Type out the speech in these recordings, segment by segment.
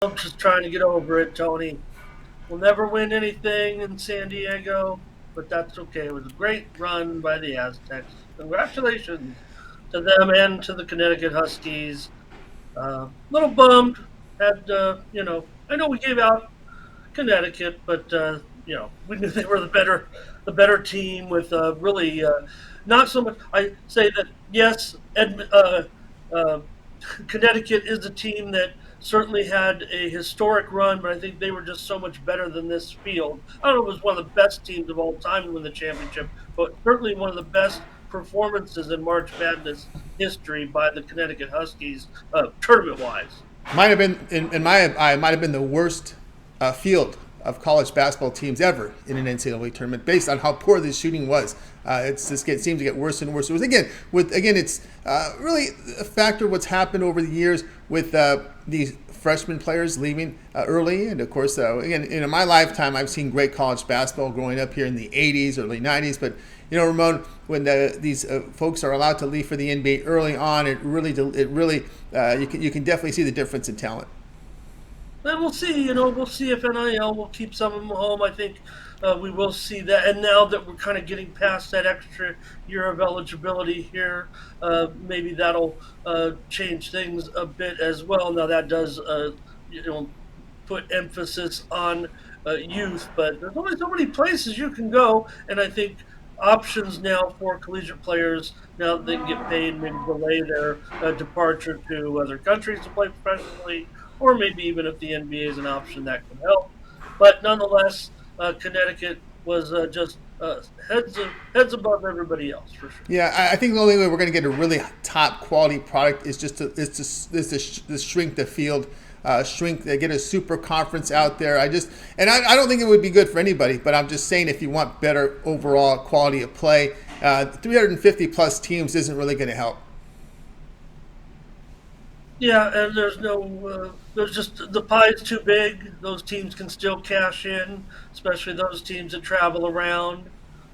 I'm just trying to get over it, Tony. We'll never win anything in San Diego, but that's okay. It was a great run by the Aztecs. Congratulations to them and to the Connecticut Huskies. Little bummed. I know we gave out Connecticut, but we knew they were the better team with really not so much. I say that yes, uh, Connecticut is a team that certainly had a historic run, but I think they were just so much better than this field. I don't know if it was one of the best teams of all time to win the championship, but certainly one of the best performances in March Madness history by the Connecticut Huskies, tournament wise. Might have been, in my eye, might have been the worst field of college basketball teams ever in an NCAA tournament, based on how poor the shooting was. It seems to get worse and worse. It was again, it's really a factor of what's happened over the years with these freshman players leaving early, and of course, again, in my lifetime, I've seen great college basketball growing up here in the '80s, early '90s, but Ramon, when these folks are allowed to leave for the NBA early on, it really you can definitely see the difference in talent. And we'll see. We'll see if NIL will keep some of them home. I think we will see that. And now that we're kind of getting past that extra year of eligibility here, maybe that'll change things a bit as well. Now that does, you know, put emphasis on youth, but there's only so many places you can go, and I think options now for collegiate players now that they can get paid, maybe delay their departure to other countries to play professionally, or maybe even if the NBA is an option that can help. But nonetheless, Connecticut was just heads above everybody else for sure. Yeah, I think the only way we're going to get a really top quality product is just to shrink the field, get a super conference out there. I don't think it would be good for anybody, but I'm just saying if you want better overall quality of play, 350 plus teams isn't really going to help. Yeah, and there's just the pie is too big. Those teams can still cash in, especially those teams that travel around.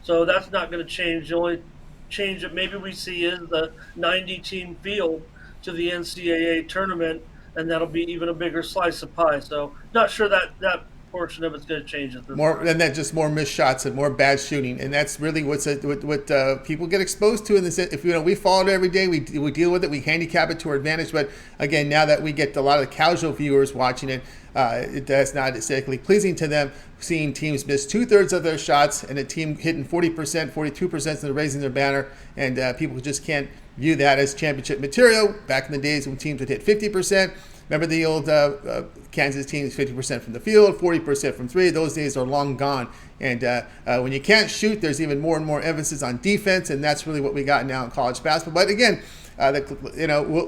So that's not going to change. The only change that maybe we see is the 90 team field to the NCAA tournament, and that'll be even a bigger slice of pie. So not sure that portion of it's going to change at this More time. than that, just more missed shots and more bad shooting, and that's really what people get exposed to in this. If we follow it every day, we deal with it, we handicap it to our advantage. But again, now that we get a lot of the casual viewers watching it, that's not aesthetically pleasing to them. Seeing teams miss 2/3 of their shots and a team hitting 40%, 42% and raising their banner, and people just can't view that as championship material. Back in the days when teams would hit 50%. Remember the old Kansas teams, 50% from the field, 40% from three. Those days are long gone. And when you can't shoot, there's even more and more emphasis on defense, and that's really what we got now in college basketball. But again,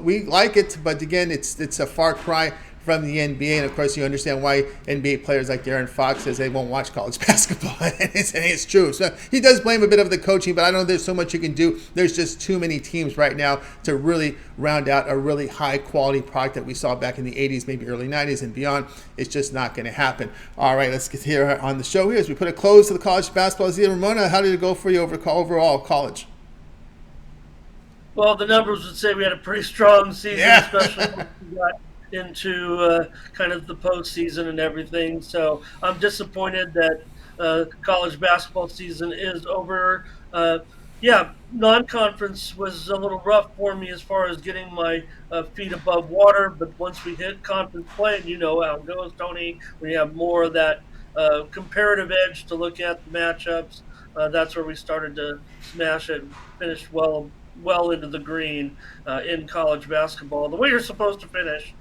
we like it, but again, it's a far cry from the NBA, and of course, you understand why NBA players like Darren Fox says they won't watch college basketball, and it's true. So he does blame a bit of the coaching, but I know there's so much you can do. There's just too many teams right now to really round out a really high quality product that we saw back in the '80s, maybe early '90s and beyond. It's just not going to happen. All right, let's get here on the show here as we put a close to the college basketball season. Ramona, how did it go for you overall college? Well, the numbers would say we had a pretty strong season, Yeah. especially once we got into kind of the postseason and everything. So I'm disappointed that college basketball season is over. Yeah, non-conference was a little rough for me as far as getting my feet above water. But once we hit conference play, and you know how it goes, Tony, when you have more of that comparative edge to look at the matchups, that's where we started to smash it and finished well into the green in college basketball, the way you're supposed to finish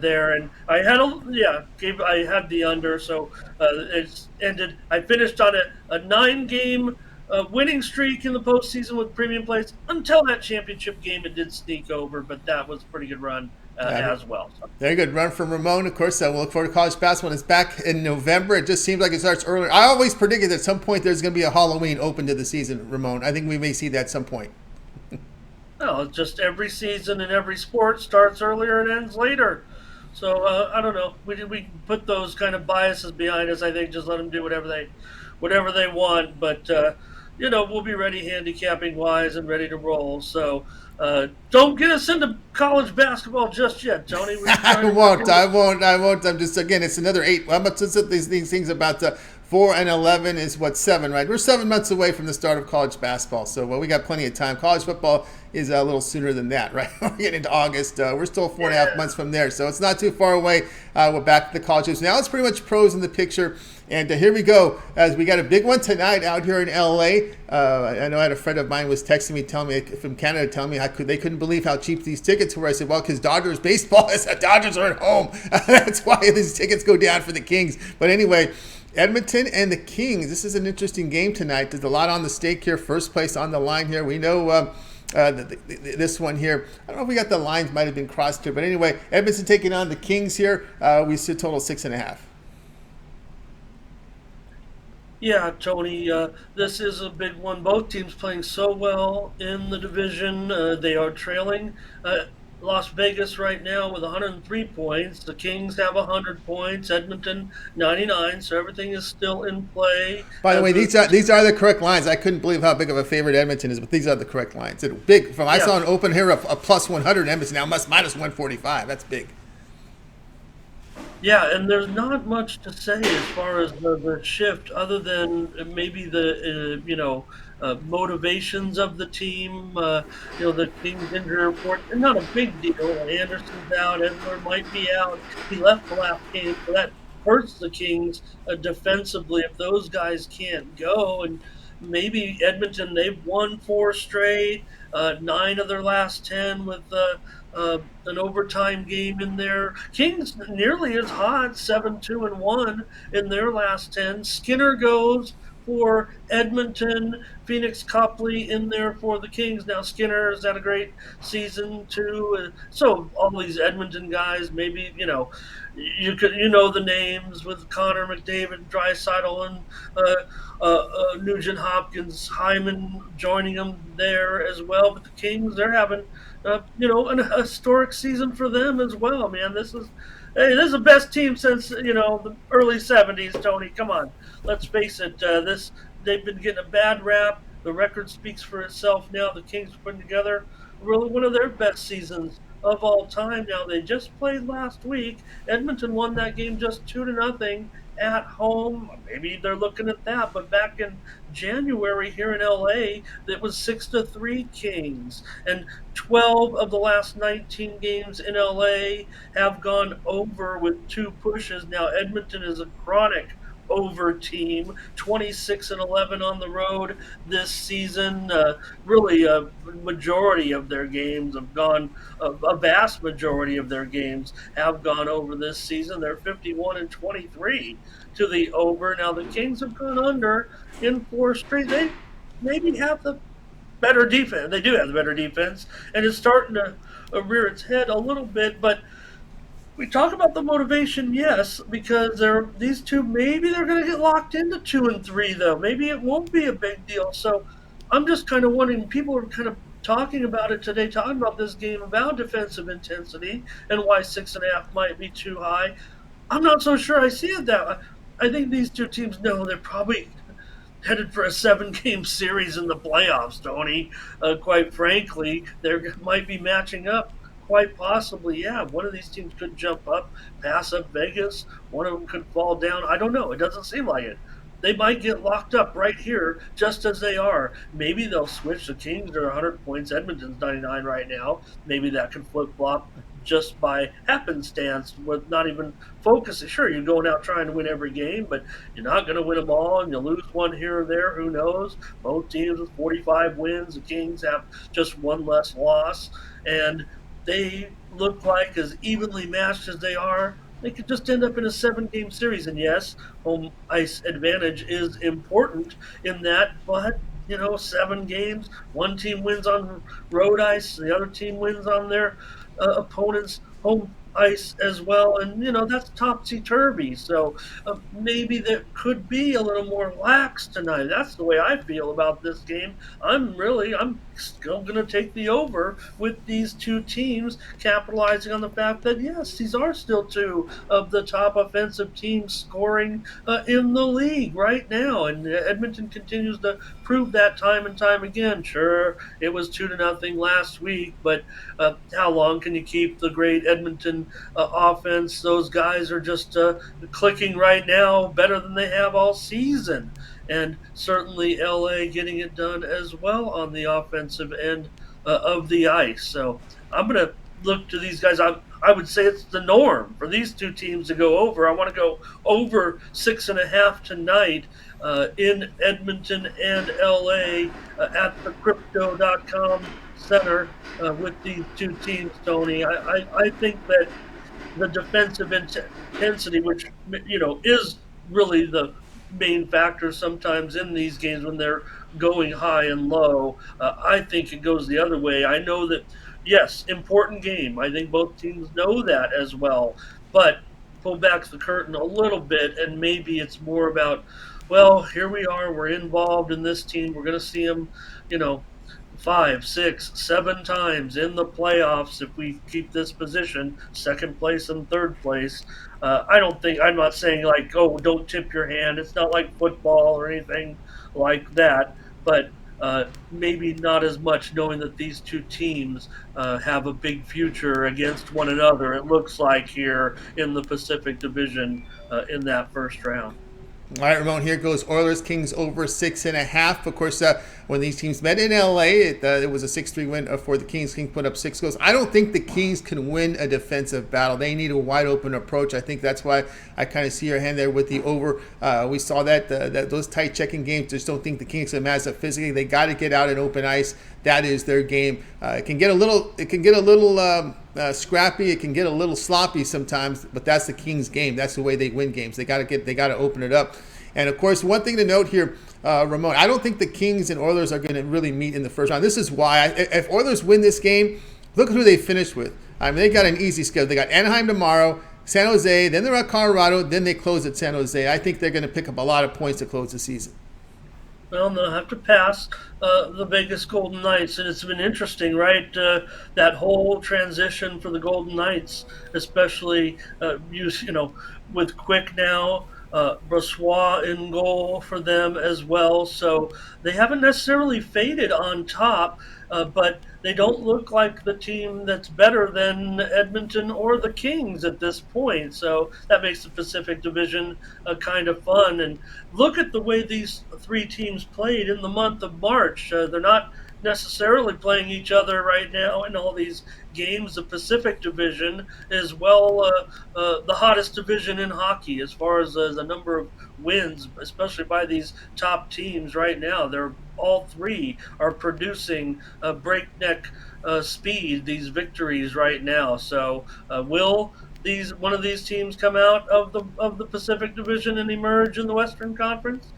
there. And I had I had the under, so it's ended. I finished on a 9 game winning streak in the postseason with premium plays until that championship game. It did sneak over, but that was a pretty good run Uh, as well. So. Very good run from Ramon. Of course, we'll look forward to college basketball. It's back in November. It just seems like it starts earlier. I always predicted that at some point there's going to be a Halloween open to the season, Ramon. I think we may see that at some point. No, just every season and every sport starts earlier and ends later. So I don't know. We put those kind of biases behind us. I think just let them do whatever they want. But we'll be ready handicapping wise and ready to roll. So don't get us into college basketball just yet, Tony. We're I trying to work won't. into. I won't. I won't. I'm just again. It's another 8. How much is it? These things about 4 and 11 is what 7, right? We're 7 months away from the start of college basketball, so well, we got plenty of time. College football is a little sooner than that, right? We're getting into August. We're still 4.5 months from there, so it's not too far away. We're back to the colleges now. It's pretty much pros in the picture. And here we go, as we got a big one tonight out here in LA. I know I had a friend of mine was texting me, telling me from Canada, telling me they couldn't believe how cheap these tickets were. I said, well, because Dodgers baseball is the Dodgers are at home. That's why these tickets go down for the Kings. But anyway, Edmonton and the Kings. This is an interesting game tonight. There's a lot on the stake here. First place on the line here. We know. This one here, I don't know if we got the lines might have been crossed here, but anyway, Edmonton taking on the Kings here. We see a total 6.5. Yeah, Tony, this is a big one. Both teams playing so well in the division. They are trailing Las Vegas right now with 103 points. The Kings have 100 points. Edmonton 99. So everything is still in play. By the way, The these are the correct lines. I couldn't believe how big of a favorite Edmonton is, but these are the correct lines. It's big. From I yeah, saw an open here a plus 100 Edmonton now minus 145. That's big. Yeah, and there's not much to say as far as the shift, other than maybe the motivations of the team. The Kings injury report, not a big deal. Anderson's out, Edler might be out. He left the last game, so that hurts the Kings defensively if those guys can't go. And maybe Edmonton, they've won four straight, 9 of their last 10 with an overtime game in there. Kings nearly as hot, 7-2-1 in their last 10. Skinner goes for Edmonton. Phoenix Copley in there for the Kings. Now Skinner has had a great season too. So all these Edmonton guys, maybe you could the names with Connor McDavid, Draisaitl, and Nugent Hopkins, Hyman joining them there as well. But the Kings, they're having an historic season for them as well, man. This is the best team since the early 70s. Tony, come on, let's face it. This They've been getting a bad rap. The record speaks for itself now. The Kings are putting together really one of their best seasons of all time. Now they just played last week. Edmonton won that game just 2-0 at home. Maybe they're looking at that, but back in January here in LA, it was 6-3 Kings, and 12 of the last 19 games in LA have gone over with two pushes. Now Edmonton is a chronic over team, 26-11 on the road this season. Really, a majority of their games have gone. A vast majority of their games have gone over this season. They're 51-23 to the over. Now the Kings have gone under in four straight. They maybe have the better defense. They do have the better defense, and it's starting to rear its head a little bit. But we talk about the motivation, yes, because these two. Maybe they're going to get locked into 2 and 3, though. Maybe it won't be a big deal. So I'm just kind of wondering. People are kind of talking about it today, talking about this game, about defensive intensity and why 6.5 might be too high. I'm not so sure I see it that way. I think these two teams know they're probably headed for a 7-game series in the playoffs, Tony. Quite frankly, they might be matching up. Quite possibly, yeah. One of these teams could jump up, pass up Vegas. One of them could fall down. I don't know. It doesn't seem like it. They might get locked up right here, just as they are. Maybe they'll switch. The Kings are 100 points. Edmonton's 99 right now. Maybe that could flip flop just by happenstance with not even focusing. Sure, you're going out trying to win every game, but you're not going to win them all, and you lose one here or there. Who knows? Both teams with 45 wins. The Kings have just one less loss, and they look like as evenly matched as they are. They could just end up in a 7-game series. And yes, home ice advantage is important in that, but 7 games, one team wins on road ice, the other team wins on their opponent's home ice as well, and that's topsy turvy. So maybe there could be a little more lax tonight. That's the way I feel about this game. I'm still going to take the over with these two teams capitalizing on the fact that yes, these are still two of the top offensive teams scoring in the league right now, and Edmonton continues to prove that time and time again. Sure, it was 2-0 last week, but how long can you keep the great Edmonton offense? Those guys are just clicking right now better than they have all season. And certainly LA getting it done as well on the offensive end of the ice. So I'm going to look to these guys. I would say it's the norm for these two teams to go over. I want to go over 6.5 tonight in Edmonton and LA at the crypto.com center with these two teams, Tony. I think that the defensive intensity, which is really the main factor sometimes in these games when they're going high and low. I think it goes the other way. I know that yes, important game. I think both teams know that as well, but pull back the curtain a little bit, and maybe it's more about, well, here we are. We're involved in this team. We're going to see them, you know, 5, 6, 7 times in the playoffs if we keep this position, second place and third place. I'm not saying like, oh, don't tip your hand. It's not like football or anything like that, but maybe not as much knowing that these two teams have a big future against one another, it looks like here in the Pacific Division in that first round. All right, Ramon, here goes Oilers Kings over 6.5. Of course, when these teams met in LA, it was a 6-3 win for the Kings. Kings put up 6 goals. I don't think the Kings can win a defensive battle. They need a wide open approach. I think that's why I kind of see your hand there with the over. We saw that those tight checking games. Just don't think the Kings can match up physically. They got to get out in open ice. That is their game. It can get a little. Scrappy. It can get a little sloppy sometimes, but that's the Kings' game. That's the way they win games. They got to open it up. And of course, one thing to note here, Ramon, I don't think the Kings and Oilers are going to really meet in the first round. This is why, if Oilers win this game, look at who they finished with. I mean, they got an easy schedule. They got Anaheim tomorrow, San Jose, then they're at Colorado, then they close at San Jose. I think they're going to pick up a lot of points to close the season. Well, they'll have to pass the Vegas Golden Knights, and it's been interesting, right? That whole transition for the Golden Knights, especially with Quick now, Brossois in goal for them as well. So they haven't necessarily faded on top, but they don't look like the team that's better than Edmonton or the Kings at this point. So that makes the Pacific Division kind of fun. And look at the way these three teams played in the month of March. They're not necessarily playing each other right now in all these games. The Pacific Division is the hottest division in hockey as far as the number of wins, especially by these top teams right now. They're all three are producing breakneck speed these victories right now. So will these one of these teams come out of the Pacific Division and emerge in the Western Conference?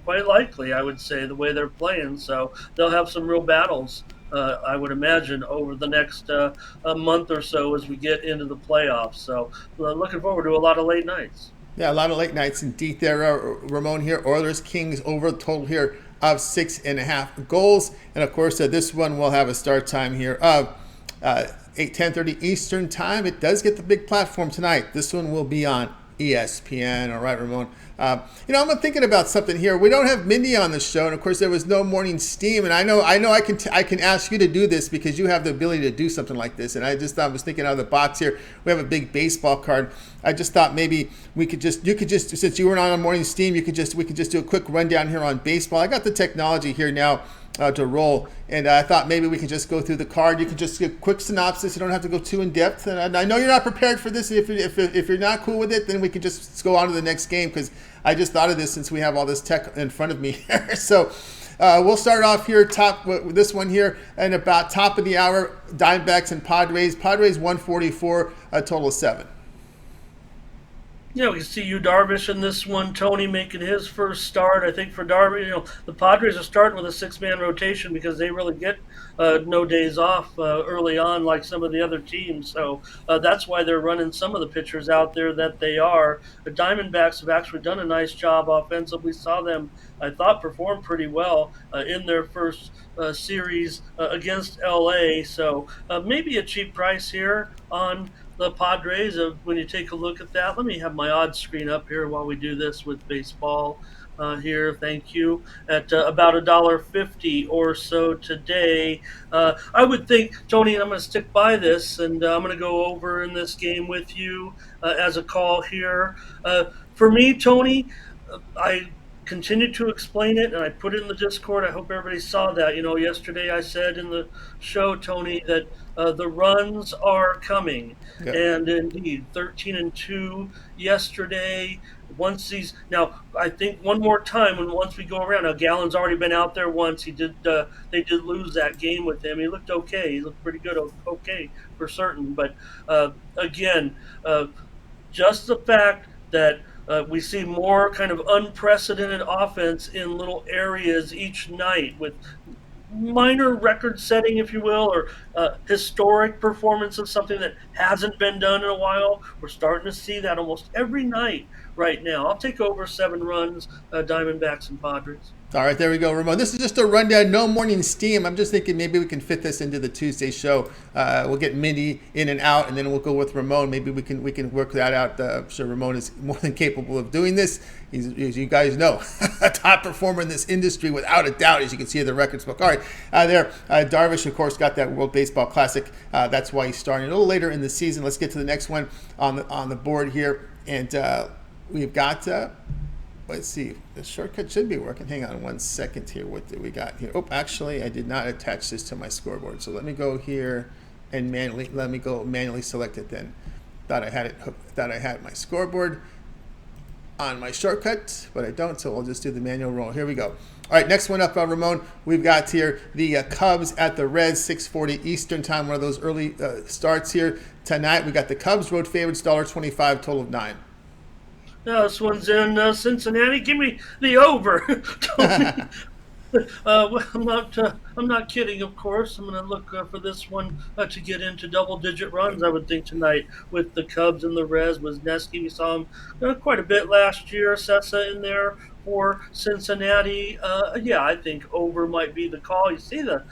Quite likely, I would say, the way they're playing. So they'll have some real battles. I would imagine over the next a month or so as we get into the playoffs. So looking forward to a lot of late nights. Yeah, a lot of late nights indeed there, Ramon here. Oilers Kings over total here of 6.5 goals. And of course, this one will have a start time here of 10:30 Eastern time. It does get the big platform tonight. This one will be on ESPN. All right, Ramon. I'm thinking about something here. We don't have Mindy on the show, and of course there was no morning steam. And I know I can ask you to do this because you have the ability to do something like this. And I was thinking out of the box here. We have a big baseball card. I just thought maybe you could just since you weren't on morning steam, we could just do a quick rundown here on baseball. I got the technology here now to roll. And I thought maybe we could just go through the card. You can just give a quick synopsis. You don't have to go too in depth. And I know you're not prepared for this. If you're not cool with it, then we can just go on to the next game because I just thought of this since we have all this tech in front of me here. So we'll start off here, this one here, and about top of the hour, Diamondbacks and Padres. Padres 144, a total of 7. Yeah, we can see you Darvish in this one. Tony making his first start. I think for Darvish, the Padres are starting with a six-man rotation because they really get no days off early on, like some of the other teams. So that's why they're running some of the pitchers out there that they are. The Diamondbacks have actually done a nice job offensively. Saw them, I thought, perform pretty well in their first series against LA. So maybe a cheap price here on the Padres. When you take a look at that, let me have my odds screen up here while we do this with baseball here. Thank you. At about $1.50 or so today. I would think, Tony, and I'm going to stick by this, and I'm going to go over in this game with you as a call here. For me, Tony, I continued to explain it and I put it in the Discord. I hope everybody saw that. Yesterday I said in the show, Tony, that the runs are coming. Yeah. And indeed, 13-2 yesterday. Once these now, I think one more time when once we go around. Now, Gallen's already been out there once. He did. They did lose that game with him. He looked okay. He looked pretty good. Okay for certain. But again, just the fact that we see more kind of unprecedented offense in little areas each night with minor record setting, if you will, or historic performance of something that hasn't been done in a while. We're starting to see that almost every night right now. I'll take over 7 runs, Diamondbacks and Padres. All right, there we go, Ramon. This is just a rundown, no morning steam. I'm just thinking maybe we can fit this into the Tuesday show. We'll get Mindy in and out, and then we'll go with Ramon. Maybe we can work that out. I'm sure Ramon is more than capable of doing this. He's, as you guys know, a top performer in this industry without a doubt, as you can see in the records book. All right, Darvish, of course, got that World Baseball Classic. That's why he's starting a little later in the season. Let's get to the next one on the board here, and we've got. Let's see. The shortcut should be working. Hang on 1 second here. What do we got here? Oh, actually, I did not attach this to my scoreboard. So let me go here and manually select it. Then thought I had it. Thought I had my scoreboard on my shortcut, but I don't. So I'll just do the manual roll. Here we go. All right, next one up, Ramon. We've got here the Cubs at the Reds, 6:40 Eastern time. One of those early starts here tonight. We got the Cubs road favorites, $1.25, total of 9. This one's in Cincinnati. Give me the over, Tony. Well, I'm not kidding. Of course, I'm going to look for this one to get into double-digit runs. I would think tonight with the Cubs and the Reds. Wisniewski, we saw him quite a bit last year. Sessa in there for Cincinnati. Yeah, I think over might be the call. You see the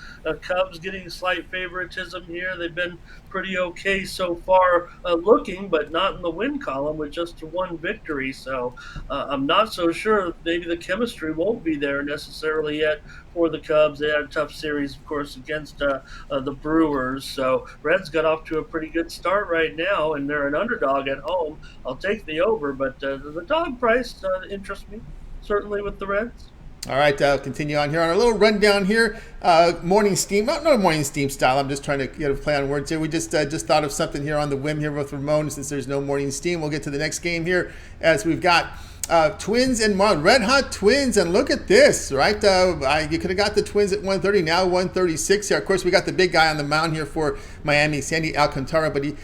Cubs getting slight favoritism here. They've been pretty okay so far looking, but not in the win column with just one victory. So I'm not so sure. Maybe the chemistry won't be there necessarily yet for the Cubs. They had a tough series, of course, against the Brewers. So Reds got off to a pretty good start right now, and they're an underdog at home. I'll take the over, but the dog price interests me certainly with the Reds. All right, continue on here on our little rundown here. Morning steam, not a morning steam style. I'm just trying to get a play on words here. We just thought of something here on the whim here with Ramon. Since there's no morning steam, we'll get to the next game here as we've got Twins and Marlins, red hot Twins, and look at this, right? You could have got the Twins at 130, now 136 here. Of course, we got the big guy on the mound here for Miami, Sandy Alcantara, but you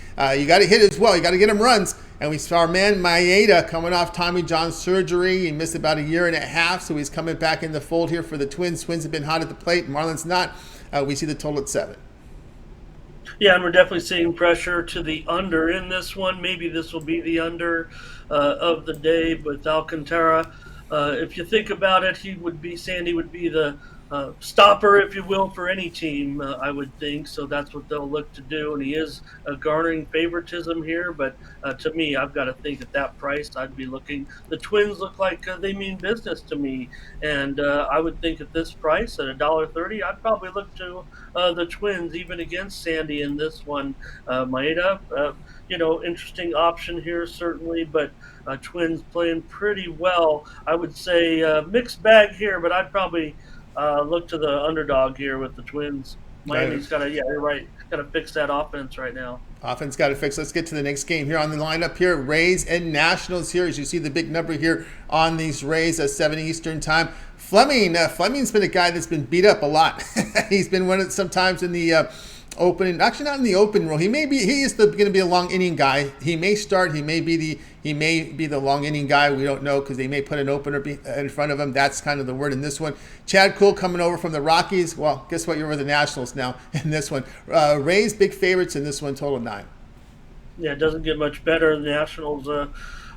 got to hit as well. You got to get him runs. And we saw our man Maeda coming off Tommy John surgery. He missed about 1.5 years, so he's coming back in the fold here for the Twins. Twins have been hot at the plate, Marlins not. We see the total at 7. Yeah, and we're definitely seeing pressure to the under in this one. Maybe this will be the under of the day with Alcantara. If you think about it, Sandy would be the stopper, if you will, for any team, I would think. So that's what they'll look to do. And he is garnering favoritism here. But to me, I've got to think at that price, I'd be looking. The Twins look like they mean business to me. And I would think at this price, at $1.30, I'd probably look to the Twins, even against Sandy in this one. Maeda, interesting option here, certainly. But Twins playing pretty well. I would say mixed bag here, but I'd probably look to the underdog here with the Twins. Miami's got to, yeah, you're right, got to fix that offense right now. Offense got to fix. Let's get to the next game here on the lineup here. Rays and Nationals here. As you see the big number here on these Rays at 7 Eastern time. Fleming's been a guy that's been beat up a lot. He's been sometimes in the opening. Actually, not in the open role. He may be. He is going to be a long inning guy. He may start. He may be the. He may be the long inning guy. We don't know because they may put an opener in front of him. That's kind of the word in this one. Chad Kuhl coming over from the Rockies. Well, guess what? You're with the Nationals now in this one. Rays big favorites in this one. Total 9. Yeah, it doesn't get much better. The Nationals,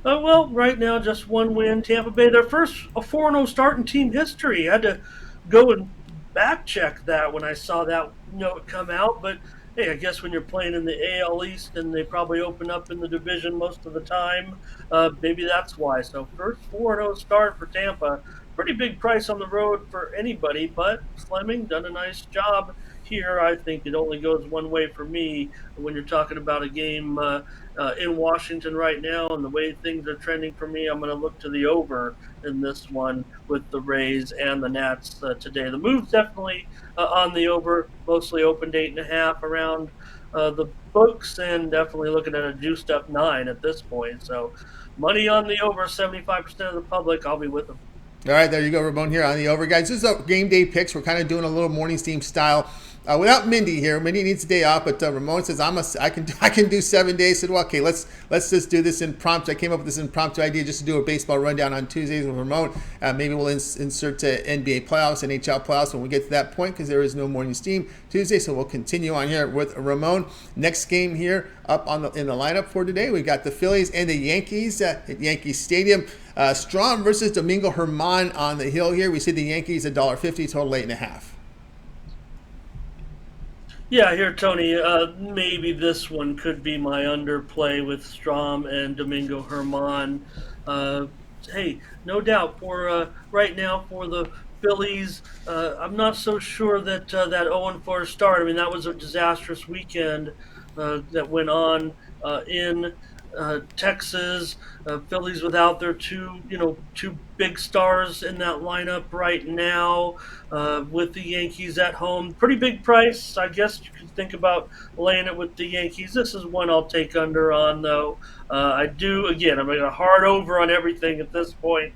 well, right now just one win. Tampa Bay, their first a 4-0 start in team history. I had to go and back check that when I saw that note come out. But hey, I guess when you're playing in the AL East and they probably open up in the division most of the time, maybe that's why. So first 4-0 start for Tampa. Pretty big price on the road for anybody, but Fleming done a nice job here. I think it only goes one way for me when you're talking about a game in Washington right now and the way things are trending for me. I'm going to look to the over in this one with the Rays and the Nats today. The move's definitely on the over, mostly opened 8.5 around the books, and definitely looking at a juiced up 9 at this point. So money on the over, 75% of the public. I'll be with them. All right, there you go, Ramon here on the over, guys. This is a game day picks. We're kind of doing a little morning steam style. Without Mindy here, Mindy needs a day off, but Ramon says I can do 7 days. Said, well, okay, let's just do this impromptu. I came up with this impromptu idea just to do a baseball rundown on Tuesdays with Ramon. Maybe we'll insert NBA playoffs, NHL playoffs when we get to that point because there is no morning steam Tuesday. So we'll continue on here with Ramon. Next game here up in the lineup for today, we got the Phillies and the Yankees at Yankee Stadium. Strom versus Domingo Herman on the hill here. We see the Yankees $1.50, total 8.5. Yeah, here, Tony. Maybe this one could be my underplay with Strom and Domingo Herman. Uh, hey, no doubt for right now for the Phillies. I'm not so sure that that 0-4 start. I mean, that was a disastrous weekend that went on in Texas. Phillies without their two big stars in that lineup right now. With the Yankees at home, pretty big price. I guess you could think about laying it with the Yankees. This is one I'll take under on though. I do again. I'm going to hard over on everything at this point.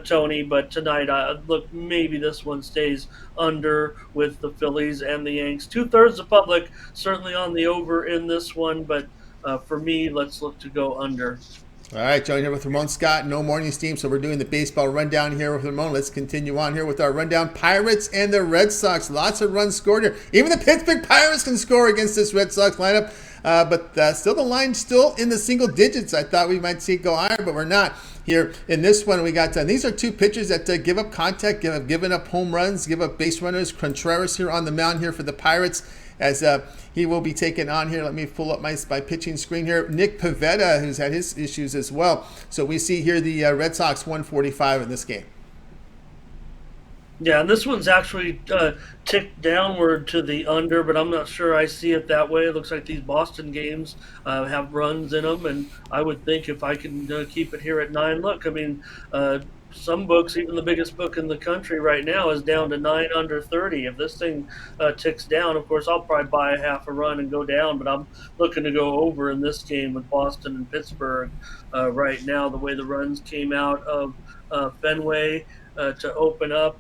Tony, but tonight, look, maybe this one stays under with the Phillies and the Yanks. 2/3 the public certainly on the over in this one, but for me, let's look to go under. All right, join here with Ramon Scott. No morning steam, so we're doing the baseball rundown here with Ramon. Let's continue on here with our rundown. Pirates and the Red Sox. Lots of runs scored here. Even the Pittsburgh Pirates can score against this Red Sox lineup. But still the line still in the single digits. I thought we might see it go higher, but we're not. Here in this one, we got these are two pitchers that give up contact, given up home runs, give up base runners. Contreras here on the mound here for the Pirates as he will be taken on here. Let me pull up my pitching screen here. Nick Pivetta, who's had his issues as well. So we see here the Red Sox 145 in this game. Yeah, and this one's actually ticked downward to the under, but I'm not sure I see it that way. It looks like these Boston games have runs in them, and I would think if I can keep it here at 9, look, I mean, some books, even the biggest book in the country right now, is down to 9 under 30. If this thing ticks down, of course, I'll probably buy a half a run and go down, but I'm looking to go over in this game with Boston and Pittsburgh right now, the way the runs came out of Fenway to open up.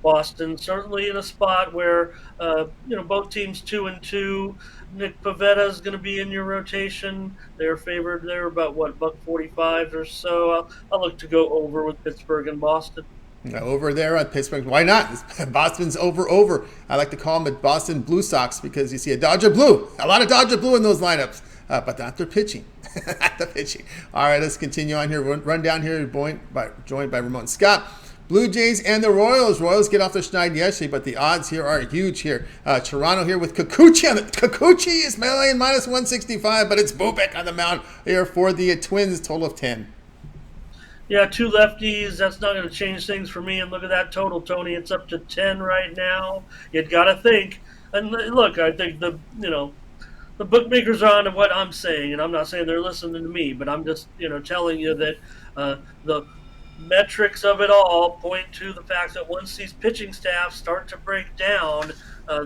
Boston certainly in a spot where both teams 2-2. Nick Pavetta is going to be in your rotation. They're favored there about what $1.45 or so. I'll look to go over with Pittsburgh and Boston. Over there at Pittsburgh. Why not? Boston's over. I like to call them the Boston Blue Sox because you see a Dodger Blue. A lot of Dodger Blue in those lineups. But not their pitching. Not the pitching. All right, let's continue on here. Run down here, joined by Ramon Scott. Blue Jays and the Royals. Royals get off their schneid yesterday, but the odds here are huge here. Toronto here with Kikuchi. Kikuchi is laying minus 165, but it's Bobek on the mound here for the Twins, total of 10. Yeah, two lefties. That's not going to change things for me. And look at that total, Tony. It's up to 10 right now. You'd got to think. And look, I think the bookmakers are on to what I'm saying, and I'm not saying they're listening to me, but I'm just telling you that the metrics of it all point to the fact that once these pitching staffs start to break down,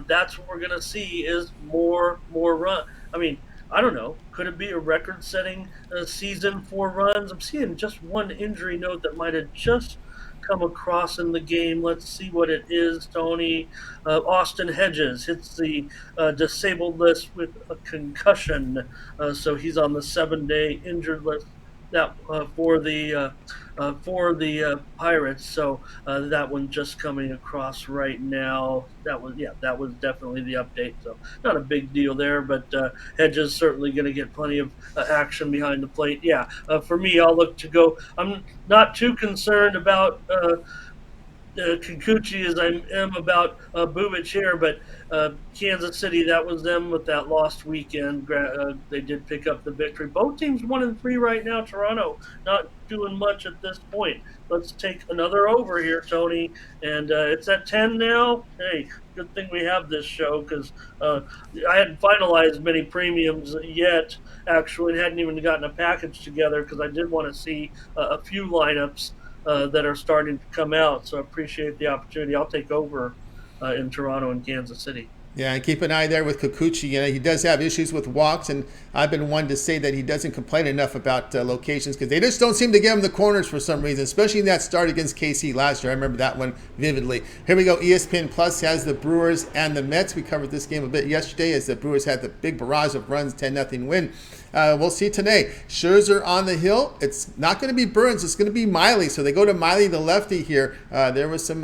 that's what we're going to see is more run. I mean, I don't know. Could it be a record-setting season for runs? I'm seeing just one injury note that might have just come across in the game. Let's see what it is, Tony. Austin Hedges hits the disabled list with a concussion, so he's on the 7-day injured list. That for the Pirates. So that one just coming across right now. That was definitely the update. So not a big deal there, but Hedges certainly going to get plenty of action behind the plate. Yeah, for me, I'll look to go. I'm not too concerned about Kikuchi as I am about Bubic here, but Kansas City, that was them with that lost weekend. They did pick up the victory. Both teams 1-3 right now. Toronto not doing much at this point. Let's take another over here, Tony, and it's at 10 now. Hey, good thing we have this show because I hadn't finalized many premiums yet. Actually, hadn't even gotten a package together because I did want to see a few lineups that are starting to come out. So I appreciate the opportunity. I'll take over in Toronto and Kansas City. Yeah, and keep an eye there with Kikuchi. You know, he does have issues with walks, and I've been one to say that he doesn't complain enough about locations because they just don't seem to give him the corners for some reason, especially in that start against KC last year. I remember that one vividly. Here we go. ESPN Plus has the Brewers and the Mets. We covered this game a bit yesterday as the Brewers had the big barrage of runs, 10-0 win. We'll see today. Scherzer on the hill. It's not going to be Burns. It's going to be Miley. So they go to Miley, the lefty here. There was some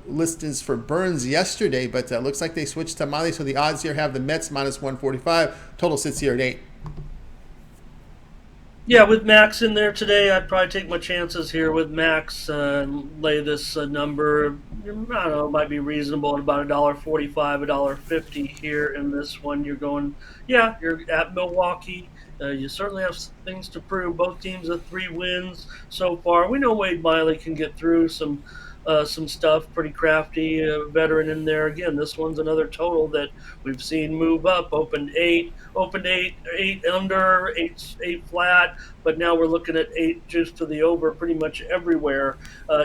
listings for Burns yesterday, but looks like they switched to Miley. So the odds here have the Mets minus 145. Total sits here at 8. Yeah, with Max in there today, I'd probably take my chances here with Max and lay this number. I don't know, it might be reasonable at about $1.45, $1.50 here in this one. You're going, yeah, you're at Milwaukee. You certainly have things to prove. Both teams have 3 wins so far. We know Wade Miley can get through some stuff. Pretty crafty veteran in there. Again, this one's another total that we've seen move up. Opened eight under, eight flat, but now we're looking at 8 just to the over pretty much everywhere.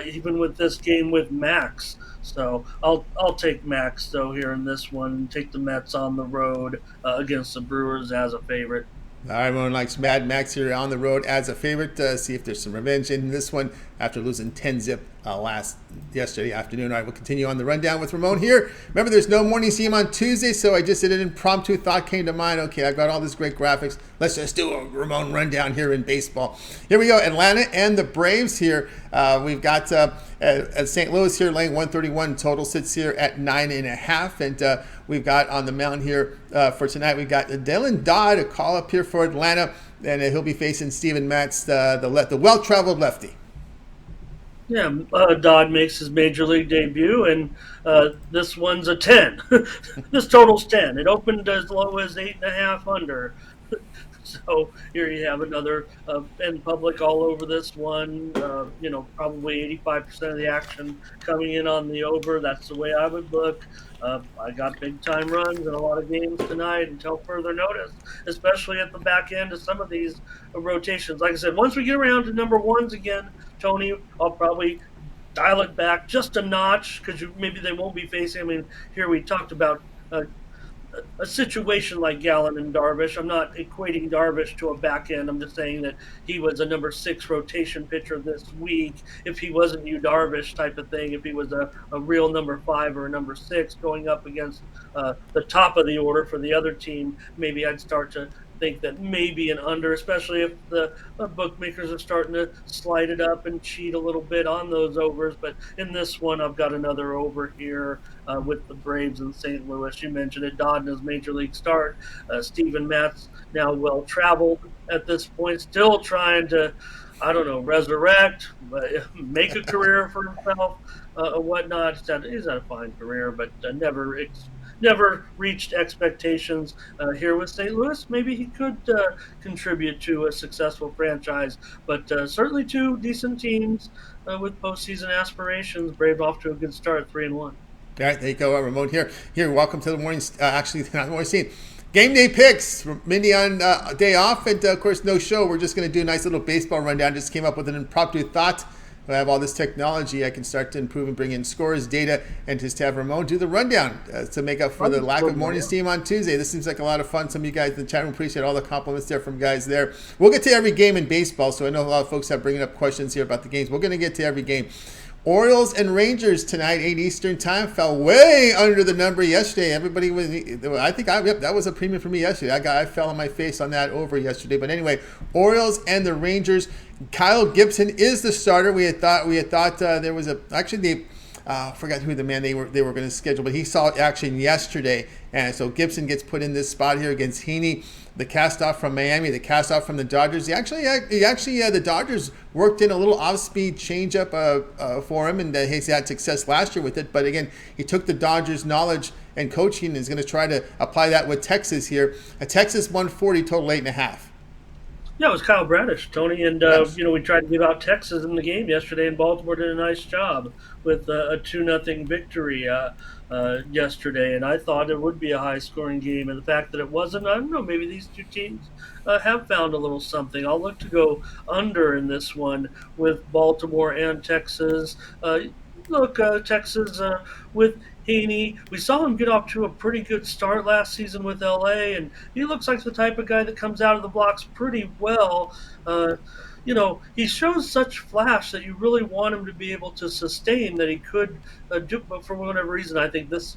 Even with this game with Max. So I'll take Max though here in this one. Take the Mets on the road against the Brewers as a favorite. All right, everyone likes Mad Max here on the road as a favorite. See if there's some revenge in this one after losing 10-zip yesterday afternoon. All right, we'll continue on the rundown with Ramon here. Remember, there's no morning stream on Tuesday, so I just did an impromptu thought came to mind. Okay, I've got all this great graphics. Let's just do a Ramon rundown here in baseball. Here we go, Atlanta and the Braves here. We've got St. Louis here laying 131. Total sits here at 9.5. And we've got on the mound here for tonight, we've got Dylan Dodd, a call up here for Atlanta, and he'll be facing Steven Matz, the well-traveled lefty. Yeah, Dodd makes his major league debut, and this one's a 10. This total's 10. It opened as low as 8.5 under. So here you have another in public all over this one. Probably 85% of the action coming in on the over. That's the way I would look. I got big time runs in a lot of games tonight until further notice, especially at the back end of some of these rotations. Like I said, once we get around to number ones again, Tony, I'll probably dial it back just a notch because maybe they won't be facing. I mean, here we talked about a situation like Gallen and Darvish. I'm not equating Darvish to a back end. I'm just saying that he was a number 6 rotation pitcher this week. If he wasn't Yu Darvish type of thing, if he was a real number 5 or a number 6 going up against the top of the order for the other team, maybe I'd start to think that maybe an under, especially if the bookmakers are starting to slide it up and cheat a little bit on those overs. But in this one, I've got another over here with the Braves in St. Louis. You mentioned it, Dodd in his major league start. Steven Matz, now well-traveled at this point, still trying to, resurrect, make a career for himself, whatnot. He's had a fine career, but never reached expectations here with St. Louis. Maybe he could contribute to a successful franchise, but certainly 2 decent teams with postseason aspirations. Brave off to a good start, 3-1. All right, there you go, Ramon here. Welcome to the morning. Actually, not the morning scene. Game day picks. Mindy on day off, and of course, no show. We're just going to do a nice little baseball rundown. Just came up with an impromptu thought. I have all this technology, I can start to improve and bring in scores, data, and just have Ramon do the rundown to make up for the lack of morning steam on Tuesday. This seems like a lot of fun. Some of you guys in the chat room appreciate all the compliments there from guys there. We'll get to every game in baseball, so I know a lot of folks have bringing up questions here about the games. We're going to get to every game. Orioles and Rangers tonight, 8 Eastern time, fell way under the number yesterday. Everybody was, I think, yep, that was a premium for me yesterday. I fell on my face on that over yesterday. But anyway, Orioles and the Rangers. Kyle Gibson is the starter. We had thought there was actually they. Forgot who the man they were going to schedule, but he saw action yesterday, and so Gibson gets put in this spot here against Heaney, the cast-off from Miami, the cast-off from the Dodgers. The Dodgers worked in a little off-speed changeup for him, and he's had success last year with it. But again, he took the Dodgers' knowledge and coaching and is going to try to apply that with Texas here. A Texas 140, total 8.5. Yeah, it was Kyle Bradish, Tony, and Yes. we tried to give out Texas in the game yesterday, and Baltimore did a nice job with a 2-0 victory yesterday. And I thought it would be a high-scoring game, and the fact that it wasn't, I don't know, maybe these two teams have found a little something. I'll look to go under in this one with Baltimore and Texas. Texas with Heaney. We saw him get off to a pretty good start last season with LA, and he looks like the type of guy that comes out of the blocks pretty well. He shows such flash that you really want him to be able to sustain that he could do. But for whatever reason, I think this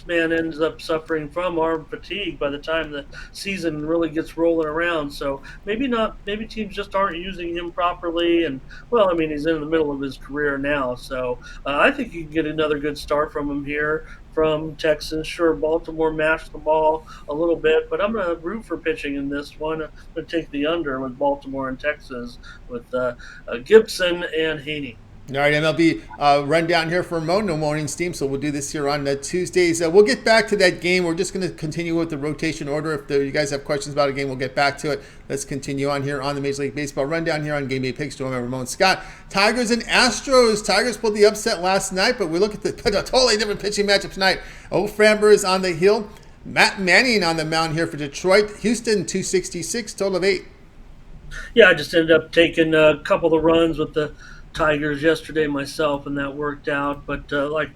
man ends up suffering from arm fatigue by the time the season really gets rolling around. So maybe not. Maybe teams just aren't using him properly. And well, I mean, he's in the middle of his career now, so I think you can get another good start from him here from Texas. Sure, Baltimore mashed the ball a little bit, but I'm going to root for pitching in this one. I'm going to take the under with Baltimore and Texas with Gibson and Heaney. All right, MLB rundown here for Ramon. No morning steam, so we'll do this here on Tuesdays. We'll get back to that game. We're just going to continue with the rotation order. If you guys have questions about a game, we'll get back to it. Let's continue on here on the Major League Baseball rundown here on Game Day Picks. Join Ramon Scott. Tigers and Astros. Tigers pulled the upset last night, but we look at the totally different pitching matchup tonight. Framber is on the hill. Matt Manning on the mound here for Detroit. Houston 266, total of 8. Yeah, I just ended up taking a couple of runs with the Tigers yesterday myself, and that worked out. But like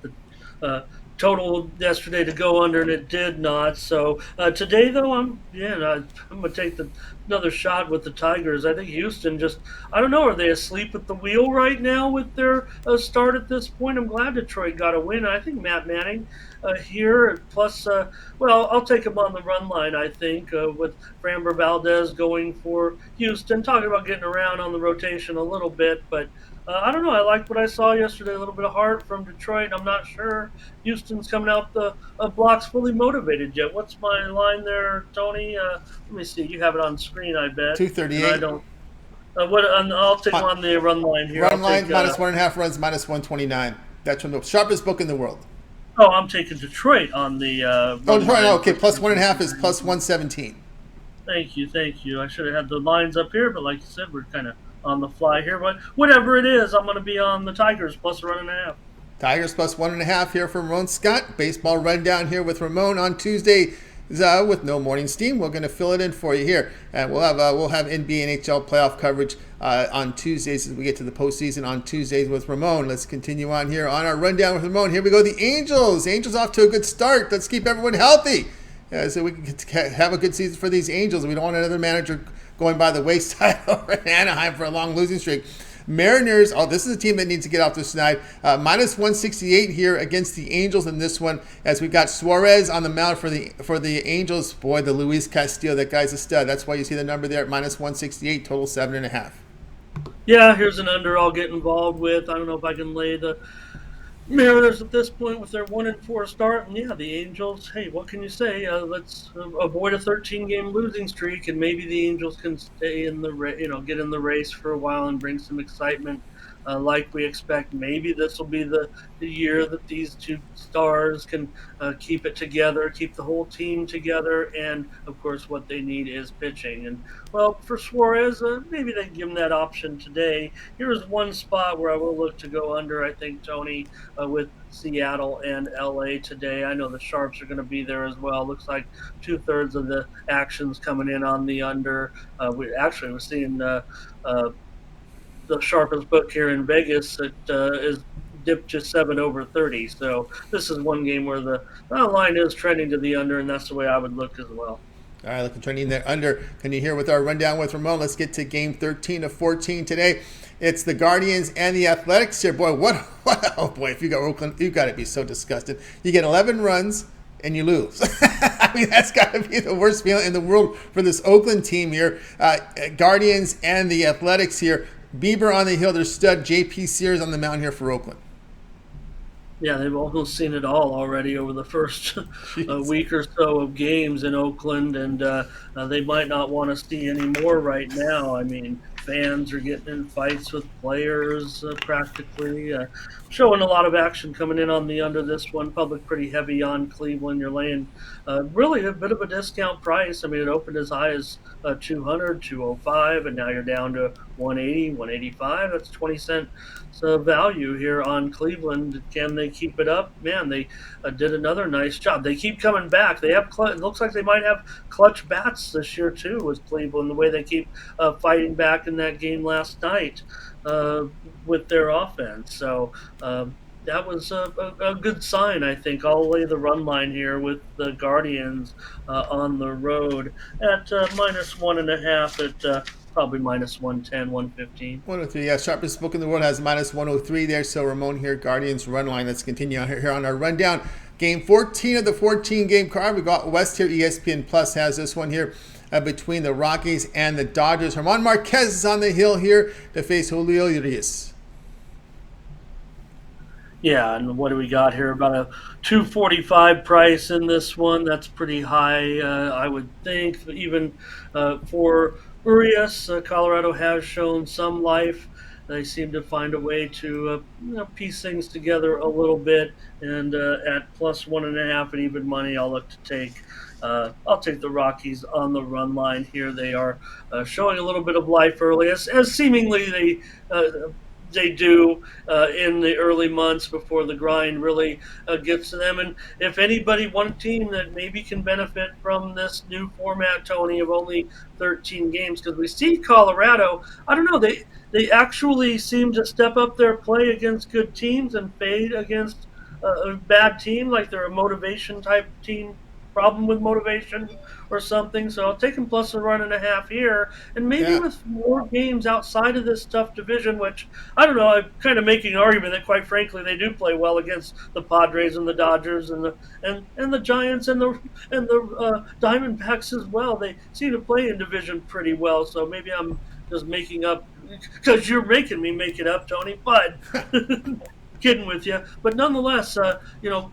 the total yesterday to go under, and it did not. So today, though, I'm gonna take another shot with the Tigers. I think Houston just, I don't know, are they asleep at the wheel right now with their start at this point? I'm glad Detroit got a win. I think Matt Manning here plus, I'll take him on the run line. I think with Framber Valdez going for Houston, talking about getting around on the rotation a little bit, but. I don't know. I liked what I saw yesterday. A little bit of heart from Detroit. I'm not sure Houston's coming out the blocks fully motivated yet. What's my line there, Tony? Let me see. You have it on screen, I bet. 238. And I don't. I'll take on the run line here. Run line minus 1.5 runs, minus 129. That's from the sharpest book in the world. Oh, I'm taking Detroit on the. Detroit. Okay, plus 1.5 is plus 117. Thank you. I should have had the lines up here, but like you said, we're kind of on the fly here. But whatever it is, I'm going to be on the Tigers plus 1.5. Tigers plus 1.5 here from Ramon Scott. Baseball rundown here with Ramon on Tuesday with no morning steam. We're going to fill it in for you here, and we'll have NBA NHL playoff coverage on Tuesdays as we get to the postseason on Tuesdays with Ramon. Let's continue on here on our rundown with Ramon. Here we go. The Angels off to a good start. Let's keep everyone healthy so we can have a good season for these Angels. We don't want another manager going by the wayside over in Anaheim for a long losing streak. Mariners, this is a team that needs to get off this tonight. Minus 168 here against the Angels in this one, as we've got Suarez on the mound for the Angels. Boy, the Luis Castillo, that guy's a stud. That's why you see the number there at minus 168, total 7.5. Yeah, here's an under I'll get involved with. I don't know if I can lay the Mariners at this point with their 1-4 start, and yeah, the Angels. Hey, what can you say? Let's avoid a 13-game losing streak, and maybe the Angels can stay in the get in the race for a while and bring some excitement, like we expect. Maybe this will be the year that these two stars can keep it together, keep the whole team together, and of course, what they need is pitching. And well, for Suarez, maybe they can give him that option today. Here's one spot where I will look to go under. I think Tony. With Seattle and LA today. I know the Sharps are going to be there as well. Looks like 2/3 of the action's coming in on the under. We're seeing the sharpest book here in Vegas that is dipped to 7/30. So this is one game where the line is trending to the under, and that's the way I would look as well. All right, looking trending there under. Can you hear with our rundown with Ramon? Let's get to game 13 of 14 today. It's the Guardians and the Athletics here. Boy, what oh boy, if you got Oakland, you got to be so disgusted. You get 11 runs and you lose. I mean, that's got to be the worst feeling in the world for this Oakland team here. Guardians and the Athletics here. Bieber on the hill, their stud. JP Sears on the mound here for Oakland. Yeah, they've almost seen it all already over the first Jeez. week or so of games in Oakland, and they might not want to see any more right now. I mean, fans are getting in fights with players practically, showing a lot of action coming in on the under this one. Public pretty heavy on Cleveland. You're laying really a bit of a discount price. I mean, it opened as high as 200, 205, and now you're down to 180, 185. That's 20 cent value here on Cleveland. Can they keep it up? Man, they did another nice job. They keep coming back. They have it looks like they might have clutch bats this year too with Cleveland. The way they keep fighting back in that game last night uh, with their offense. So. That was a good sign, I think. I'll lay the run line here with the Guardians on the road at minus 1.5 at probably minus 110, 115. 103, yeah. Sharpest book in the world has minus 103 there. So Ramon here, Guardians run line. Let's continue on here on our rundown. Game 14 of the 14 game card. We got West here. ESPN Plus has this one here between the Rockies and the Dodgers. Ramon Marquez is on the hill here to face Julio Urias. Yeah, and what do we got here? About a 245 price in this one. That's pretty high, I would think. Even for Urias, Colorado has shown some life. They seem to find a way to piece things together a little bit. And at plus 1.5 and even money, I'll look to take. I'll take the Rockies on the run line here. They are showing a little bit of life early, as seemingly they do in the early months before the grind really gets to them. And if anybody, one team that maybe can benefit from this new format, Tony, of only 13 games, because we see Colorado, I don't know, they actually seem to step up their play against good teams and fade against a bad team, like they're a motivation type team. Problem with motivation or something. So I'll take them plus a run and a half here, and maybe Yeah, with more games outside of this tough division, which I don't know. I'm kind of making an argument that, quite frankly, they do play well against the Padres and the Dodgers and the Giants and the Diamondbacks as well. They seem to play in division pretty well. So maybe I'm just making up because you're making me make it up, Tony. But kidding with you. But nonetheless,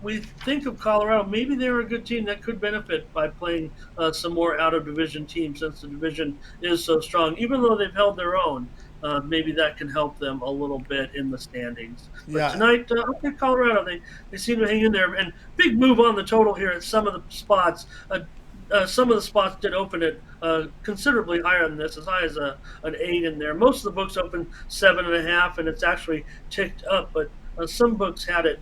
we think of Colorado. Maybe they're a good team that could benefit by playing some more out of division teams since the division is so strong. Even though they've held their own, maybe that can help them a little bit in the standings. But yeah. tonight, okay, Colorado, they seem to hang in there. And big move on the total here at some of the spots. Some of the spots did open it considerably higher than this, as high as an 8 in there. Most of the books open 7.5, and it's actually ticked up. But some books had it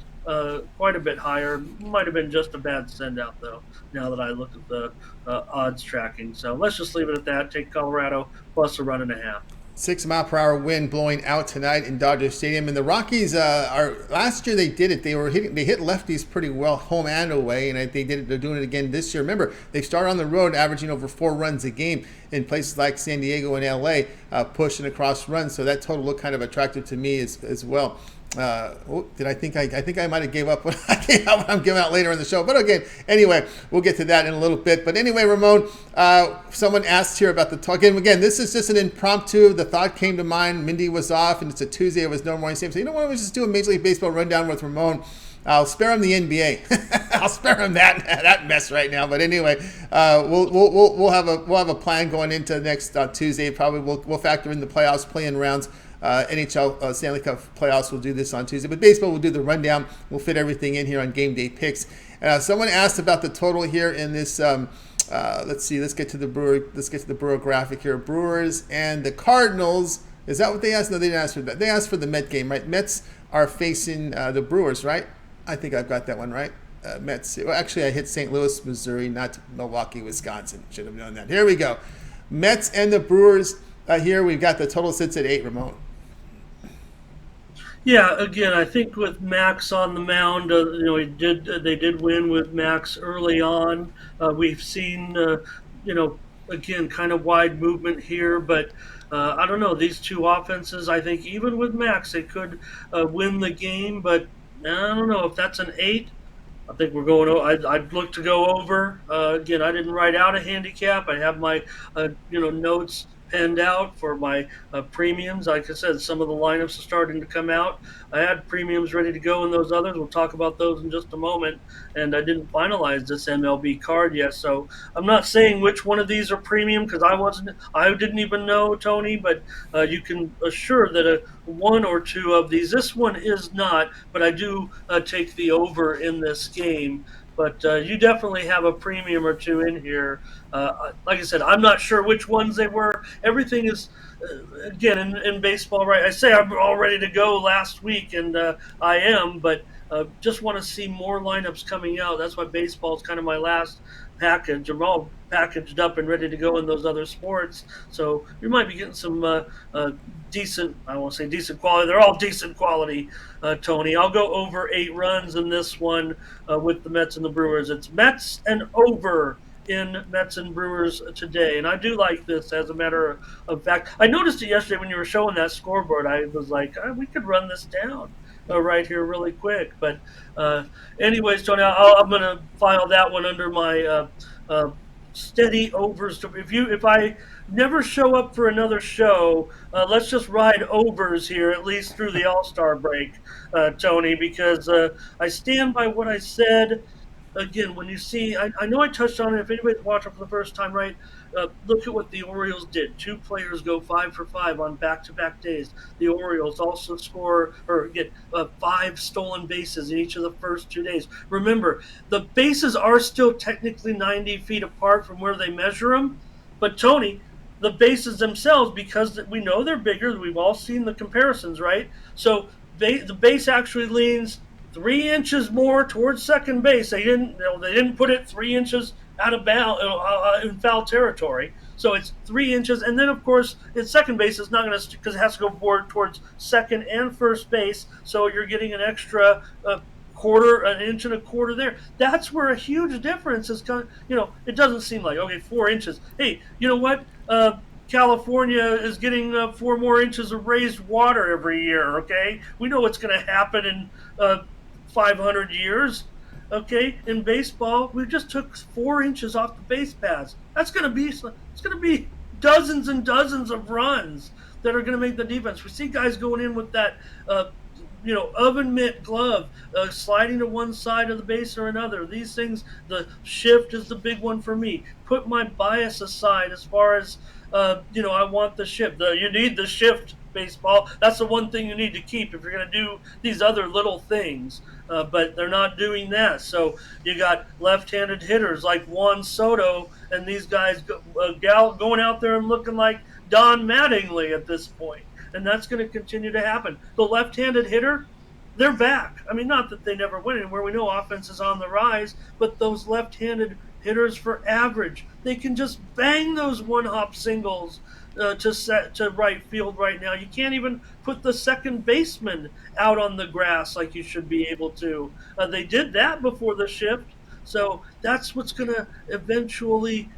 quite a bit higher. Might have been just a bad send out, though, now that I look at the odds tracking. So let's just leave it at that. Take Colorado plus a run and a half. 6 mile per hour wind blowing out tonight in Dodger Stadium, and the Rockies are last year they did it. They hit lefties pretty well, home and away, and they did it. They're doing it again this year. Remember, they started on the road, averaging over 4 runs a game in places like San Diego and LA, pushing across runs. So that total looked kind of attractive to me as well. Did I think I might have gave up what I'm giving out later in the show? But again, anyway, we'll get to that in a little bit. But anyway, Ramon, someone asked here about the talk. Again, this is just an impromptu. The thought came to mind. Mindy was off, and it's a Tuesday. It was no morning game. So you know what? Let's just do a Major League Baseball rundown with Ramon. I'll spare him the NBA. I'll spare him that mess right now. But anyway, we'll have a plan going into next Tuesday. Probably we'll factor in the playoffs, play-in rounds. NHL Stanley Cup playoffs will do this on Tuesday, but baseball will do the rundown. We'll fit everything in here on game day picks. Someone asked about the total here in this. Let's see. Let's get to the Brewer graphic here. Brewers and the Cardinals. Is that what they asked? No, they didn't ask for that. They asked for the Met game, right? Mets are facing the Brewers, right? I think I've got that one right. Mets. Well, actually, I hit St. Louis, Missouri, not Milwaukee, Wisconsin. Should have known that. Here we go. Mets and the Brewers. Here we've got the total sits at 8. Ramon. Yeah, again, I think with Max on the mound, they did win with Max early on. We've seen, again, kind of wide movement here, but I don't know. These two offenses, I think, even with Max, they could win the game, but I don't know if that's an 8. I think we're going. I'd look to go over. Again, I didn't write out a handicap. I have my notes penned out for my premiums. Like I said, some of the lineups are starting to come out. I had premiums ready to go in those others. We'll talk about those in just a moment. And I didn't finalize this MLB card yet, so I'm not saying which one of these are premium because I didn't even know, Tony. But you can assure that one or two of these. This one is not, but I do take the over in this game. But you definitely have a premium or two in here. Like I said, I'm not sure which ones they were. Everything is, again, in baseball, right? I say I'm all ready to go last week, and I am, but just want to see more lineups coming out. That's why baseball is kind of my last package. I'm all packaged up and ready to go in those other sports. So we might be getting some decent, I won't say decent quality. They're all decent quality, Tony. I'll go over 8 runs in this one with the Mets and the Brewers. It's Mets and over in Mets and Brewers today. And I do like this as a matter of fact. I noticed it yesterday when you were showing that scoreboard. I was like, we could run this down right here really quick. But uh, anyways, Tony, I'm going to file that one under my steady overs. If I never show up for another show, let's just ride overs here at least through the All Star break, Tony, because I stand by what I said. Again, when you see, I know I touched on it. If anybody's watching for the first time, right, look at what the Orioles did. Two players go 5 for 5 on back-to-back days. The Orioles also score or get 5 stolen bases in each of the first 2 days. Remember, the bases are still technically 90 feet apart from where they measure them, but Tony, the bases themselves, because we know they're bigger, we've all seen the comparisons, right? So the base actually leans 3 inches more towards second base. They didn't put it 3 inches out of bound in foul territory. So it's 3 inches, and then of course its second base is not going to because it has to go forward towards second and first base. So you're getting an extra an inch and a quarter there. That's where a huge difference is. It doesn't seem like okay, 4 inches. Hey, you know what? California is getting 4 more inches of raised water every year. Okay, we know what's going to happen in 500 years. Okay, in baseball, we just took 4 inches off the base paths. It's going to be dozens and dozens of runs that are going to make the defense. We see guys going in with that. Oven mitt glove, sliding to one side of the base or another. These things, the shift is the big one for me. Put my bias aside as far as, I want the shift. You need the shift, baseball. That's the one thing you need to keep if you're going to do these other little things. But they're not doing that. So you got left-handed hitters like Juan Soto and these guys going out there and looking like Don Mattingly at this point. And that's going to continue to happen. The left-handed hitter, they're back. I mean, not that they never went anywhere. We know offense is on the rise, but those left-handed hitters for average, they can just bang those one-hop singles to right field right now. You can't even put the second baseman out on the grass like you should be able to. They did that before the shift. So that's what's going to eventually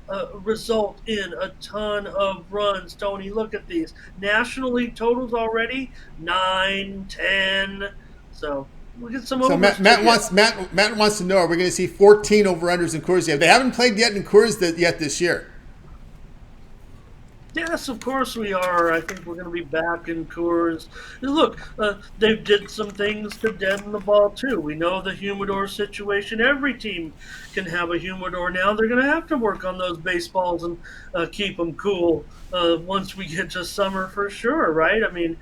result in a ton of runs. Tony, look at these. National League totals already 9, 10. So we'll get some So overs. Matt wants to know: are we going to see 14 over unders in Coors yet? They haven't played yet in Coors yet this year. Yes, of course we are. I think we're going to be back in Coors. Look, they did some things to deaden the ball too. We know the humidor situation. Every team can have a humidor now. They're going to have to work on those baseballs and keep them cool once we get to summer for sure, right? I mean,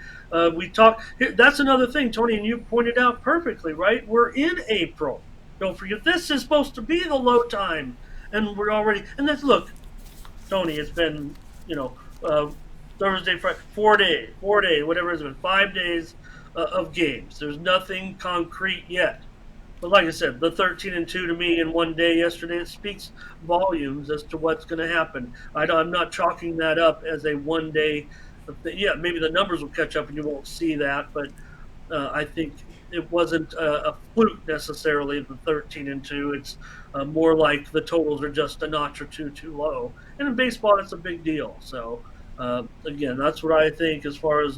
we talk. That's another thing, Tony, and you pointed out perfectly, right? We're in April. Don't forget, this is supposed to be the low time, and we're already. And that's look, Tony. It's been uh, Thursday, Friday, 4 days, whatever it's been, 5 days of games. There's nothing concrete yet. But like I said, the 13-2 to me in one day yesterday, it speaks volumes as to what's going to happen. I'm not chalking that up as a one day. Yeah, maybe the numbers will catch up and you won't see that, but I think it wasn't a fluke necessarily. The 13-2. It's more like the totals are just a notch or two too low. And in baseball, it's a big deal. So again, that's what I think as far as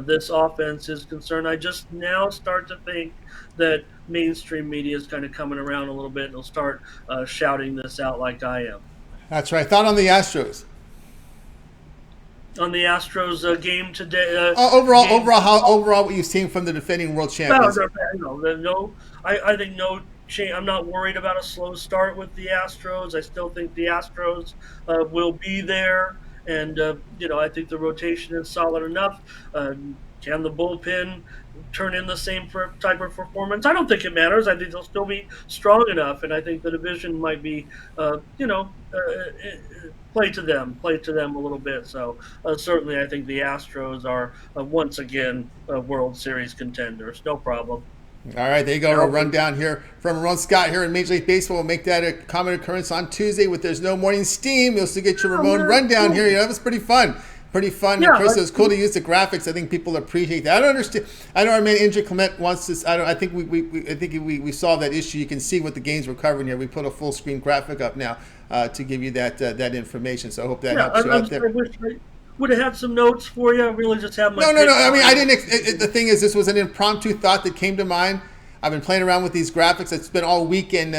this offense is concerned. I just now start to think that mainstream media is kind of coming around a little bit and will start shouting this out like I am. That's right. Thought on the Astros. On the Astros game today, Overall, game overall, what you've seen from the defending world no, champions. no, no. I think no change. I'm not worried about a slow start with the Astros. I still think the Astros will be there, and I think the rotation is solid enough. Can the bullpen turn in the same type of performance? I don't think it matters. I think they'll still be strong enough, and I think the division might be, play to them a little bit. So certainly, I think the Astros are once again World Series contenders. No problem. All right, there you go. A Now, rundown here from Ramon Scott here in Major League Baseball. We'll make that a common occurrence on Tuesday with There's No Morning Steam. You'll still get your oh, Ramon man, rundown here. cool. Yeah, that was pretty fun. Pretty fun. Yeah, And Chris, it was cool to use the graphics. I think people appreciate that. I don't understand. I know our man Andrew Clement wants this. I don't. I think we solved that issue. You can see what the games we're covering here. We put a full screen graphic up now to give you that information. So I hope that yeah. helps you out I there. wish I would have had some notes for you. I really just have my No, no, no. pick I mean, on I it. didn't. The thing is, this was an impromptu thought that came to mind. I've been playing around with these graphics. I spent all weekend,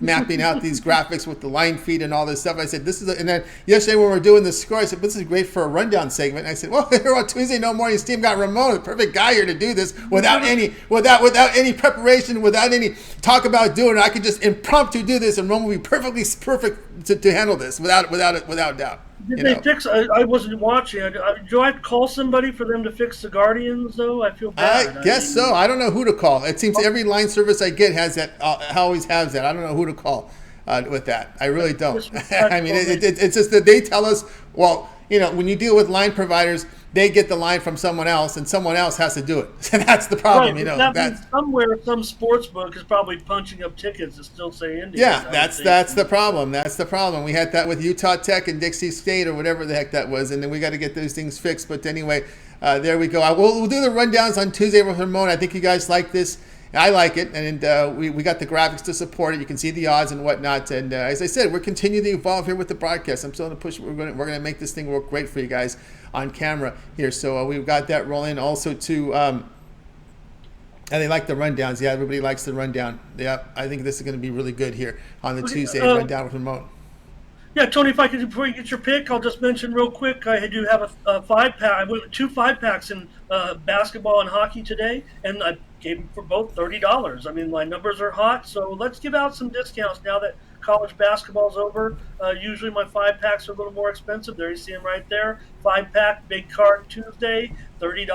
mapping out these graphics with the line feed and all this stuff. I said, this is, and then yesterday when we were doing the score, I said, this is great for a rundown segment. And I said, well, here on Tuesday, No Morning Steam got Ramon, the perfect guy here to do this without any preparation, without any talk about doing it. I could just impromptu do this, and Ramon will be perfect to handle this without doubt. Did You they know. fix? I wasn't watching. Do I call somebody for them to fix the Guardians? Though I feel I bad. I guess so. mean, I don't know who to call. It seems every line service I get has that. Always has that. I don't know who to call with that. I really don't. I mean, disrespectful. it's just that they tell us. Well, when you deal with line providers, they get the line from someone else, and someone else has to do it. And that's the Right, problem. but that means somewhere some sports book is probably punching up tickets that still say Indians. Yeah, I would think. that's the problem. That's the problem. We had that with Utah Tech and Dixie State or whatever the heck that was, and then we got to get those things fixed. But anyway, there we go. We'll do the rundowns on Tuesday with Ramon. I think you guys like this. I like it, and we got the graphics to support it. You can see the odds and whatnot. And as I said, we're continuing to evolve here with the broadcast. I'm still going to push. We're going to make this thing work great for you guys on camera here. So we've got that rolling. Also to and they like the rundowns. Yeah, everybody likes the rundown. Yeah, I think this is going to be really good here on the Okay, Tuesday rundown with Ramon. yeah, Tony, if I could, before you get your pick, I'll just mention real quick. I do have a 5 pack. I went with 2 5 packs in basketball and hockey today, and I gave them for both $30. I mean, my numbers are hot, so let's give out some discounts now that college basketball's over. Usually my 5 packs are a little more expensive. There you see them right there. 5 pack, big card Tuesday, $30.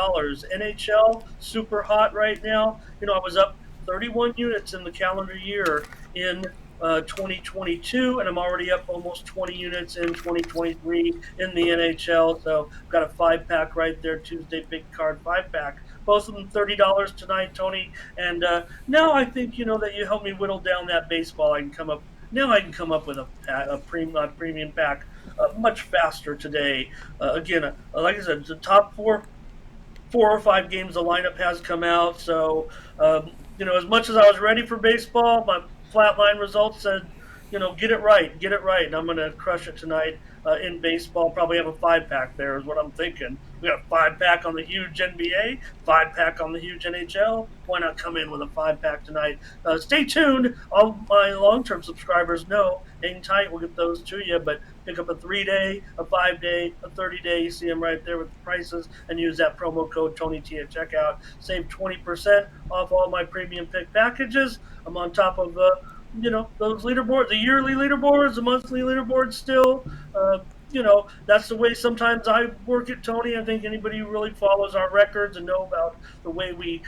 NHL, super hot right now. I was up 31 units in the calendar year in 2022, and I'm already up almost 20 units in 2023 in the NHL. So I've got a 5 pack right there, Tuesday big card 5 pack. Both of them $30 tonight, Tony. And now I think that you helped me whittle down that baseball. I can come up now. I can come up with a premium pack much faster today. Again, like I said, the top 4 or 5 games the lineup has come out. So, as much as I was ready for baseball, my flatline results said, get it right. And I'm going to crush it tonight in baseball. Probably have a 5 pack there, is what I'm thinking. We got a 5 pack on the huge NBA, 5 pack on the huge NHL. Why not come in with a 5 pack tonight? Stay tuned. All my long term subscribers know. Hang tight. We'll get those to you. But pick up a 3 day, a 5 day, a 30 day. You see them right there with the prices, and use that promo code TonyT at checkout. Save 20% off all my premium pick packages. I'm on top of those leaderboards, the yearly leaderboards, the monthly leaderboards still. That's the way sometimes I work it, Tony. I think anybody who really follows our records and know about the way we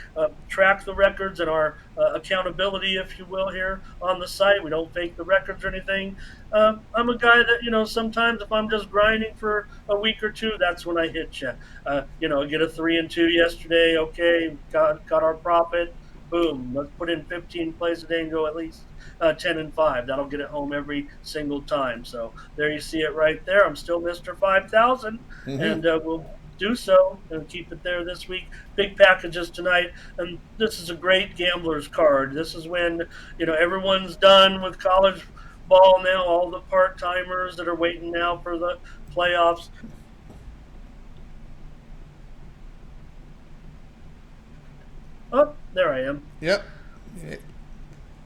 track the records and our accountability, if you will, here on the site. We don't fake the records or anything. I'm a guy that, sometimes if I'm just grinding for a week or two, that's when I hit you. I get a 3-2 yesterday. Okay, got our profit. Boom, let's put in 15 plays a day and go at least 10-5. That'll get it home every single time. So there you see it right there. I'm still Mr. 5,000, Mm-hmm. and we'll do so and keep it there this week. Big packages tonight, and this is a great gambler's card. This is when everyone's done with college ball now. All the part timers that are waiting now for the playoffs. Oh, there I am. Yep.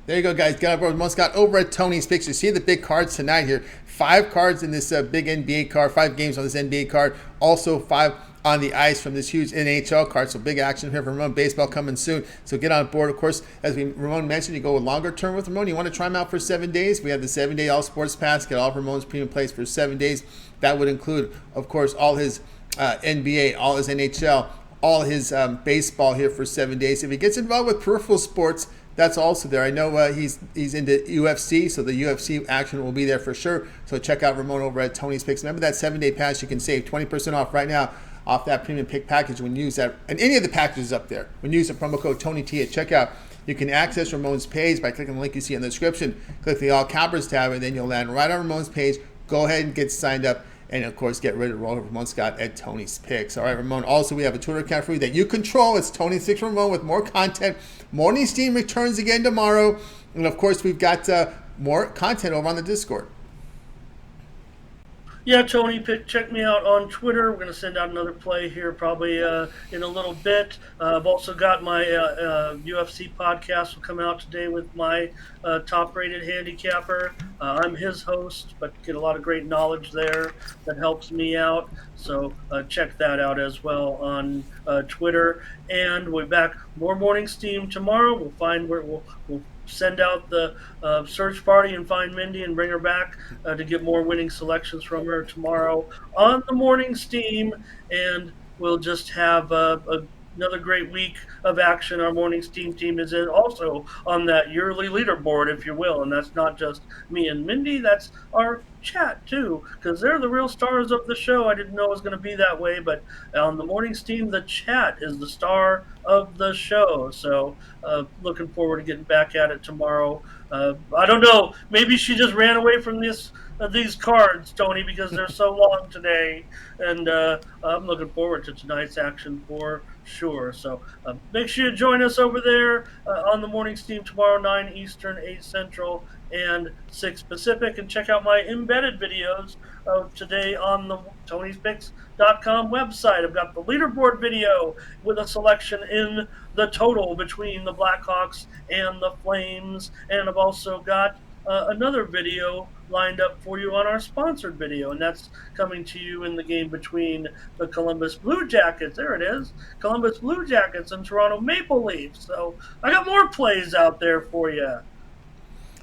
There you go, guys. Got Ramon Scott over at Tony's Picks. You see the big cards tonight here. 5 cards in this big NBA card. 5 games on this NBA card. Also 5 on the ice from this huge NHL card. So big action here for Ramon. Baseball coming soon. So get on board. Of course, as Ramon mentioned, you go a longer term with Ramon. You want to try him out for 7 days. We have the 7-day All Sports Pass. Get all of Ramon's premium plays for 7 days. That would include, of course, all his NBA, all his NHL, all his baseball here for 7 days. If he gets involved with peripheral sports, that's also there. I know he's into UFC, so the UFC action will be there for sure. So check out Ramon over at Tony's Picks. Remember that 7-day pass, you can save 20% off right now off that premium pick package when you use that. And any of the packages up there, when you use the promo code TonyT at checkout, you can access Ramon's page by clicking the link you see in the description. Click the All Cappers tab, and then you'll land right on Ramon's page. Go ahead and get signed up. And, of course, get ready to roll with Ramon Scott at Tony's Picks. All right, Ramon. Also, we have a Twitter account for you that you control. It's Tony6 Ramon with more content. Morning Steam returns again tomorrow. And, of course, we've got more content over on the Discord. Yeah, Tony, check me out on Twitter. We're going to send out another play here probably in a little bit. I've also got my UFC podcast will come out today with my top-rated handicapper. I'm his host, but get a lot of great knowledge there that helps me out. So check that out as well on Twitter. And we're back more Morning Steam tomorrow. We'll find where we'll send out the search party and find Mindy and bring her back to get more winning selections from her tomorrow on the Morning Steam. And we'll just have another great week of action. Our Morning Steam team is in also on that yearly leaderboard, if you will. And that's not just me and Mindy, that's our chat too, because they're the real stars of the show. I didn't know it was going to be that way, but on the Morning Steam, the chat is the star of the show. So looking forward to getting back at it tomorrow. I don't know, maybe she just ran away from these cards, Tony, because they're so long today, and I'm looking forward to tonight's action for sure. So make sure you join us over there on the Morning Steam tomorrow, 9 Eastern, 8 Central, and 6 Pacific, and check out my embedded videos today on the Tony'sPicks.com website. I've got the leaderboard video with a selection in the total between the Blackhawks and the Flames, and I've also got another video lined up for you on our sponsored video, and that's coming to you in the game between the Columbus Blue Jackets. There it is, Columbus Blue Jackets and Toronto Maple Leafs. So I got more plays out there for you.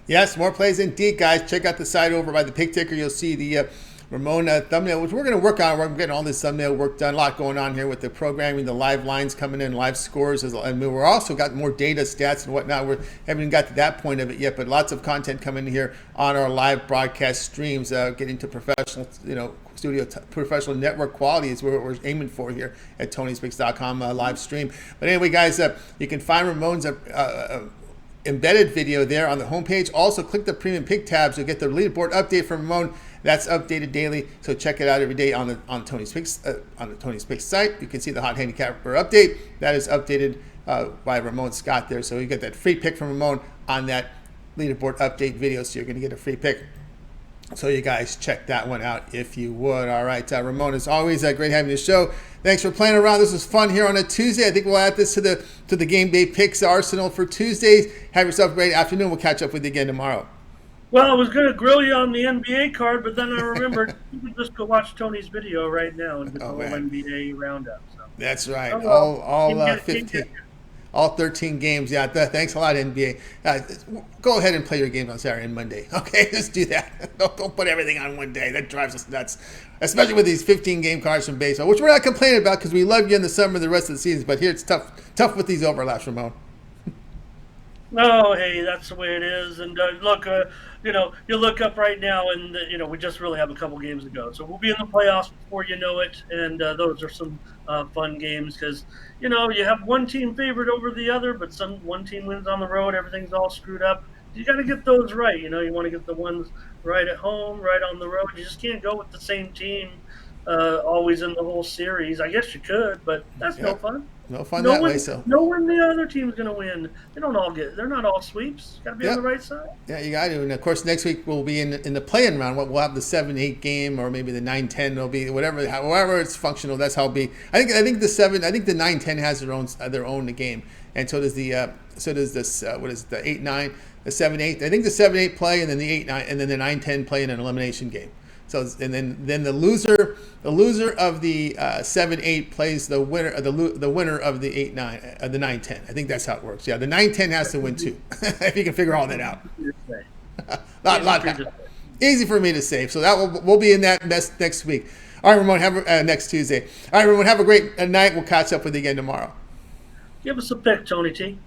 Yes, more plays indeed, guys. Check out the site over by the pick ticker. You'll see the Ramon thumbnail, which we're going to work on. We're getting all this thumbnail work done. A lot going on here with the programming, the live lines coming in, live scores. And we're also got more data, stats, and whatnot. We haven't even got to that point of it yet, but lots of content coming here on our live broadcast streams, getting to professional, professional network quality is what we're aiming for here at Tony'sPicks.com live stream. But anyway, guys, you can find Ramon's embedded video there on the homepage. Also, click the premium pick tabs. You'll get the leaderboard update from Ramon. That's updated daily, so check it out every day on Tony's Picks on the Tony's Picks site. You can see the hot handicapper update that is updated by Ramon Scott there. So you get that free pick from Ramon on that leaderboard update video. So you're going to get a free pick. So you guys check that one out if you would. All right, Ramon, as always, great having the show. Thanks for playing around. This was fun here on a Tuesday. I think we'll add this to the game day picks arsenal for Tuesdays. Have yourself a great afternoon. We'll catch up with you again tomorrow. Well, I was going to grill you on the NBA card, but then I remembered you can just go watch Tony's video right now and get the whole NBA roundup. So. That's right. All 15. All 13 games. Yeah, thanks a lot, NBA. Go ahead and play your games on Saturday and Monday. Okay, just do that. Don't put everything on one day. That drives us nuts, especially with these 15-game cards from baseball, which we're not complaining about because we love you in the summer and the rest of the season. But here it's tough with these overlaps, Ramon. No, hey, that's the way it is. And look, you look up right now, and we just really have a couple games to go. So we'll be in the playoffs before you know it, and those are some fun games because you have one team favored over the other, but one team wins on the road, everything's all screwed up. You got to get those right. You want to get the ones right at home, right on the road. You just can't go with the same team always in the whole series. I guess you could, but that's no Yep. fun. No fun that way. So, Knowing the other team's going to win. They don't all get. They're not all sweeps. Got to be on the yep. right side. Yeah, you got to. And of course, next week we'll be in the play-in round. We'll have the 7-8 game, or maybe the 9-10. It'll be whatever, however it's functional. That's how it'll be. I think the 7. I think the 9-10 has their own game, and so does this. What is it? The 8-9, the 7-8. I think the 7-8 play, and then the 8-9, and then the 9-10 play in an elimination game. So and then the loser of the 7-8 plays the winner the winner of the 8-9 the 9-10. I think that's how it works. Yeah, the 9-10 has to win too. If you can figure all that out. lot easy for me to say. So that we'll be in that next week. All right, Ramon. Next Tuesday. All right, Ramon. Have a great night. We'll catch up with you again tomorrow. Give us a pick, Tony T.